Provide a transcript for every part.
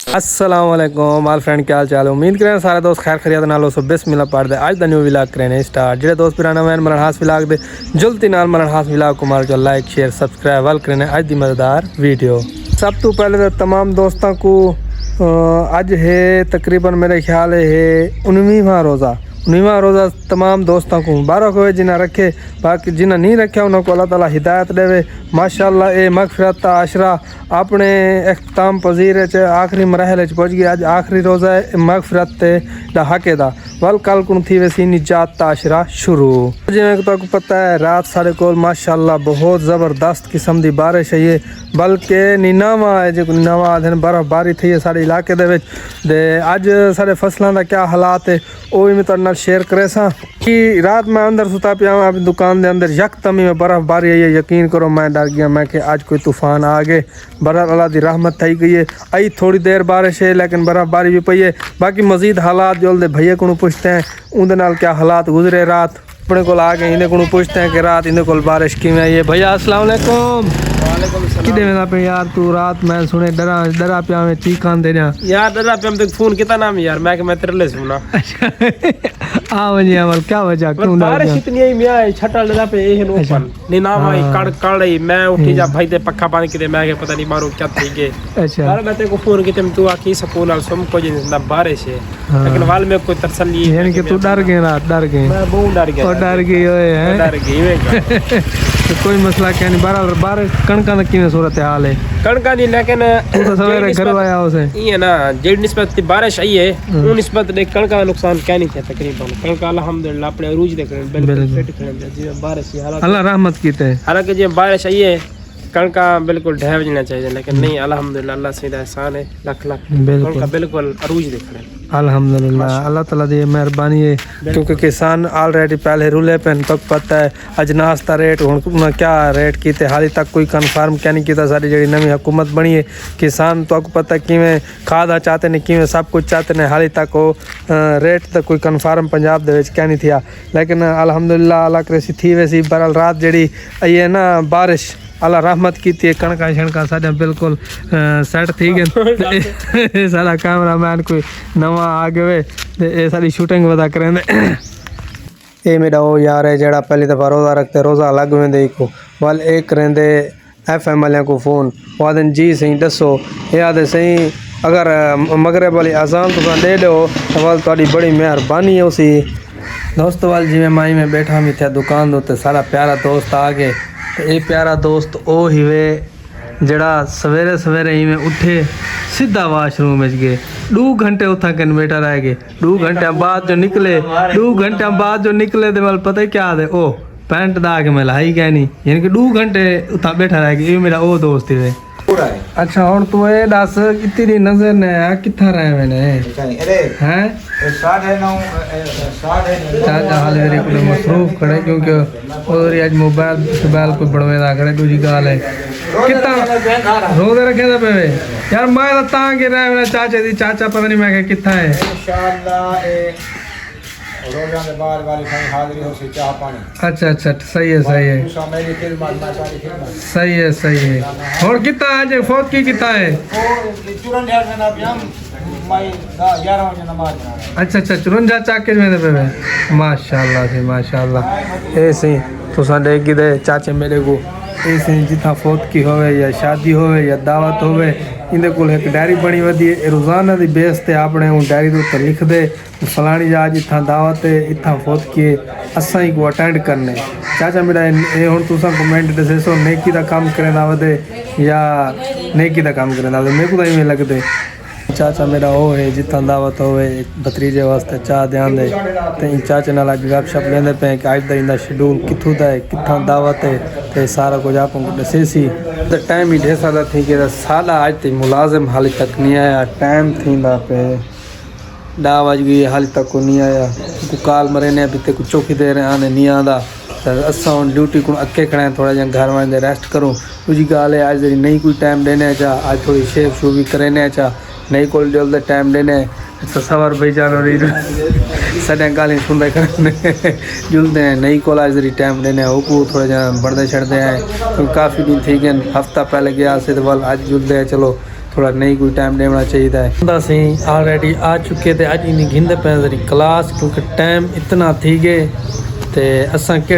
अस्सलाम वालेकुम माल फ्रेंड, क्या हाल चाल है। उम्मीद करें सारे दोस्त खैर खरियत नालो सो बिस्मिल्लाह पढ़ दे। आज दा न्यू व्लॉग करें स्टार्ट। जेडे दोस्त पुराना मैन मरण हास व्लॉग दे जल्दी नाल मरण हास व्लॉग को मार जो लाइक शेयर सब्सक्राइब वाल करें आज दी मजेदार वीडियो। सब तो पहले तो तमाम दोस्तों को आज है तकरीबन मेरे ख्याल है 19वां रोज़ा तमाम दोस्तों को मुबारक होए जिन्हें रखे, बाकी जिन्हें नहीं रखे उन्होंने अल्लाह ताला हिदायत देवे। माशाअल्लाह ये मगफिरत का आशरा अपने अख्ताम पजीर आखिरी मरहले पहुँच गया। आज आखिरी रोज़ा है मगफिरत दा हके दा वल कल को थी वैसी निजात का आशरा शुरू। जिवें तो पता है रात साढ़े को माशाअल्लाह बहुत ज़बरदस्त किस्म की बारिश है, ये बल्कि नीनावा है जो नीनावा आधे बर्फबारी थी है साढ़े इलाके दे। अज साढ़े फसलों का क्या हालात है वो भी मैं तुहाडे शेयर करे सा कि रात मैं अंदर सुता पिया अपनी दुकान के अंदर यकदम ही बर्फबारी आई है। यकीन करो मैं डर गया, मैं कि आज कोई तूफान आ गए। बरत अल्लाह की रहमत थी गई है। आई थोड़ी देर बारिश है लेकिन बर्फबारी भी पई है। बाकी मजीद हालात जो भैया को पूछते हैं उनके नाल क्या हालात गुजरे रात अपने को आ गए। इन्हें को पूछते हैं कि रात इन्हें को बारिश किमें आई है। भैया अस्सलाम वालेकुम। किदे में पे यार तू रात मैं सुने डरा पिया में चीखान दे यार डरा पिया में फोन कितना नाम यार मैं तेरे ले सुना। आ वजी अमल क्या वजह क्यों बारिश इतनी आई मैं छटल डरा पे ए ओपन नहीं नाम आई कड़ रही मैं उठी जा भाई ते पक्का पानी किदे मैं पता नहीं मारो क्या थी के। अच्छा यार मैं तेरे को फोन किते तू आखी सुकून नाल सुम को जिंदा बारिश है लेकिन वाल में कोई तसल्ली यानी कि तू डर गया रात डर गए। मैं बहुत डर गया डर गई ओए है डर गई तो कोई मसला क्या नहीं। बारिश कणका दा किवें सूरत हाल है कणका दी लेकिन तू तो सवेरे घर आया उसे ये ना जेड निस्बत बारिश आई है उन निस्बत दे कणका का नुकसान क्या नहीं था तकरीबन। कणका अल्हम्दुलिल्लाह अपने अरूज देख रहे बिल्कुल फिट खड़े जी बारिश हालात अल्लाह रहमत कीते। हालांकि जे बारिश आई है कणका बिल्कुल ढह जाना चाहिए लेकिन नहीं अल्हम्दुलिल्लाह अल्लाह से एहसान है लाख लाख कणका बिल्कुल अरूज देख रहे अल्हम्दुलिल्लाह अल्लाह ताला दी मेहरबानी है क्योंकि किसान ऑलरेडी पहले रुले पेन तक पता है अजनास का रेट हुण क्या रेट कीते हाली तक कोई कन्फर्म क्या नहीं किया। सारी जी नवी हुकूमत बनी है किसान तो पता है किवें खादा चाहते ने किवें सब कुछ चाहते ने हाली तक वो रेट तो कोई कन्फर्म पंजाब दे विच क्या नहीं थिया लेकिन अल्हम्दुलिल्लाह अल्लाह करे थी वैसी बरल रात जी आई है ना बारिश अल्लाह रहमत की थी। कणका शणका साढ़े बिल्कुल सेट थी गए। सारा कैमरा मैन कोई नवा आ गए तो सारी शूटिंग वधा करें। ये मेरा वो यार है जरा पहली दफ़ा रोज़ा रखते रोज़ा अलग वेंदे को वाल एक करेंदे FM वाले को फ़ोन वादन जी सही दसो ये आदे सही अगर मगरब वाली आज़ान तुम दे दो तो वाल थोड़ी बड़ी मेहरबानी है उसी दोस्त वाल जिमें माई में बैठा भी थे दुकान दो सारा प्यारा दोस्त आ गए। ये प्यारा दोस्त ओ ही वे जड़ा सवेरे सवेरे ही में उठे सीधा वाशरूम में गए 2 घंटे उठा के बेटा रह गए। 2 घंटे बाद जो निकले 2 घंटे बाद जो निकले तो वाल पता है क्या दे ओ पैंट दा के मैं लाई क्या नहीं यानी कि 2 घंटे उठा बैठा रह गए। ये मेरा वो दोस्त है। अच्छा और तू ये दस इतनी नजर ने कितना रहे मैंने हैं चाचा हाल मेरे को मसरूफ खड़े क्योंकि और आज मोबाइल को बढ़वेदा खड़े दूजी गाल है कितना रोज रखे थे पे यार मैं तो ता के रहे मेरा चाचा दी चाचा पता नहीं मैं कितना है इंशाल्लाह रोज़ा में बार बार हाजिरी हो सी चाह पानी। अच्छा अच्छा सही है सही है सही है और कितना आज फौत की कितना है अच्छा 54 चाके में पे माशाल्लाह से माशाल्लाह ऐसे तो साडे किदे चाचे मेरे को ऐसे जितना फौत की होवे या शादी होवे या दावत होवे इनके कोल एक डायरी बनी वधी है रोज़ाना की बेस ते अपने उन डायरी के उत्ते लिख दे फलानी आज इतना दावत है इतना फौत किए असा ही को अटेंड करने। चाचा मेरा ये हुण तुसां कमेंट दसे सो नेकी का काम करेंदा वधे या नेकी का काम करेंदा वधे मेरे को तो इवें लगदे। चाचा मेरा वो है जितना दावत होवे भतीजे वास्ते चाह ध्यान दे तो चाचे नाल अज गपशप लेंदे पे कि अज दा इंदा शेड्यूल कित्थों दा है कित्थां दावत है तो सारा कुछ आपको दसे सी तो टाइम ही ढेर सारा थी कि साला अज तक मुलाजिम हाली तक नहीं आया टाइम थींदा पे 10 बज गई हाली तक को नहीं आया को काल मरे ने अभी तक चौकी दे रहे आने नहीं आंदा असा हूँ ड्यूटी को अक्के खड़े हैं, थोड़ा जहा घर वाले रेस्ट करूँ। दूजी गाल है अज नहीं कोई टाइम देने चा, अज थोड़ी शेव शू भी करेने चा, नहीं को जल्द टाइम देने तो सवार भाई जानो रही सदा गाली सुन रहे जुलते हैं नहीं को आज टाइम देने वो थोड़ा जहा बढ़ते छड़ते हैं, क्योंकि काफ़ी दिन थी गए, हफ्ता पहले गया से तो वाल अज जुलते हैं, चलो थोड़ा नहीं कोई टाइम देना चाहिए है। असी ऑलरेडी आ चुके थे, अज इन घिंद पे क्लास, क्योंकि टाइम इतना थी गए तो असा कि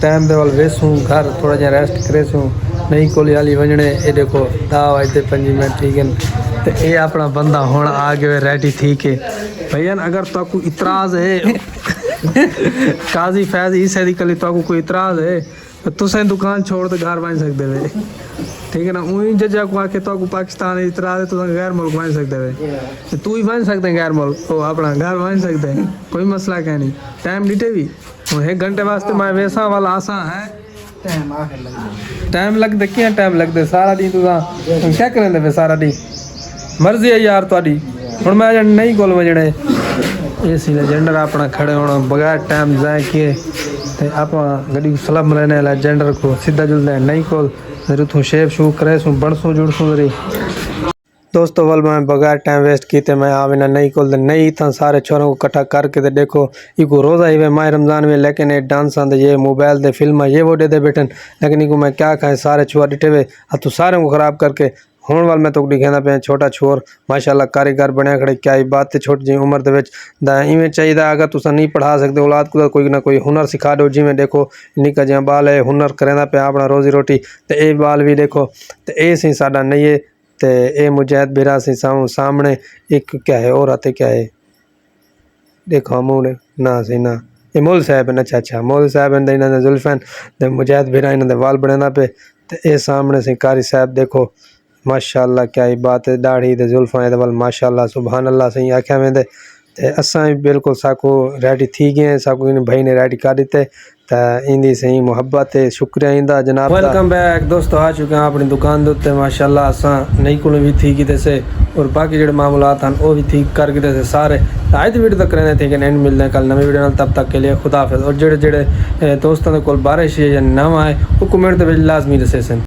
टाइम के वाल वेसूँ घर थोड़ा जहा रेस्ट करेसूँ, नहीं कोली हाली वजने। ये देखो 10 बजते 5 मिनट ठीक है, तो ये अपना बंदा हुण आ गए रेडी थी के। भैया अगर तो इतराज़ है काजी फैज ईसा दी कली तो कोई इतराज़ है तो तुसें दुकान छोड़ तो घर बन सकते वे, ठीक है ना। उही जजा को आके तो पाकिस्तान इतराज़ है तो गैर मुल्क बन सकते वे, तू ही बन सकते गैर मुल्क, तो अपना घर बन सकते हैं, कोई मसला क्या नहीं। टाइम डिटे भी 1 घंटे वास्ते मैं वैसा वाला आसा है, टाइम लगते क्या टाइम लगते सारा दिन तुम क्या करें सारा दिन मर्जी है यार थोड़ी। हुण मैं नहीं कोल वजने ए सी लेजेंडर अपना खड़े होना बगैर टाइम जाए किए तो आप गड्डी सलम रहने लेजेंडर को सीधा जुलते नहीं कोल जरूर तू शेव शू करे सू बनसू जुड़सू जरी। दोस्तों वाल मैं बगैर टाइम वेस्ट किए मैं आवे नहीं कोल नहीं था सारे छोरों को इकट्ठा करके तो देखो इको रोज़ा ही वे माह रमज़ान में, लेकिन ये डांस आते ये मोबाइल दे फिल्म ये वो दे बैठन, लेकिन इको मैं क्या खाएं सारे छुआ डिटे वे तू सारे को ख़राब करके। हुण वाल मैं तो दिखाना पे छोटा छोर माशाल्लाह कारीगर बनया खड़े, क्या ही बात है छोटी जी उम्र इवें चाहिए। अगर तुसा नहीं पढ़ा सकते औलाद को कोई ना कोई हुनर सिखा दो, जिमें देखो निका जहाँ बाल है हुनर करेंदा पे अपना रोजी रोटी, तो ये बाल भी देखो तो ये सी साडा नहीं है। तो ये मुजाहिद बिरा सी सामने एक क्या है और आते क्या है देखो मुँह ना सी ना ये मोल साहब है, अच्छा मोल साहब इन्होंने जुल्फैन तो मुजाहिद बिरा इन्होंने वाल बना पे, तो ये सामने से कारी साहब देखो माशाल्लाह क्या ही बात है, दाढ़ी ते जुल्फां ते वाल माशाल्लाह सुभान अल्लाह सही आख्या वेंदे। ते असां भी बिल्कुल साको रेडी थी गए, साको इन भाई ने रेडी कर दिते, तो इंदी सही मुहब्बत है शुक्रिया इंदा जनाब। वेलकम बैक दोस्तों, आ चुके हैं अपनी दुकान उत्ते माशाल्लाह असां नई को भी थी कि से और बाकी जो मामलात हैं वो भी ठीक कर गए थे सारे। आज वीडियो तक रहने थे कि एंड मिलते हैं कल नवी वीडियो, तब तक के लिए खुदा हाफिज़। और जेड़े दोस्तों को बारिश या नवा है वो कमेंट लाजमी दसे सन।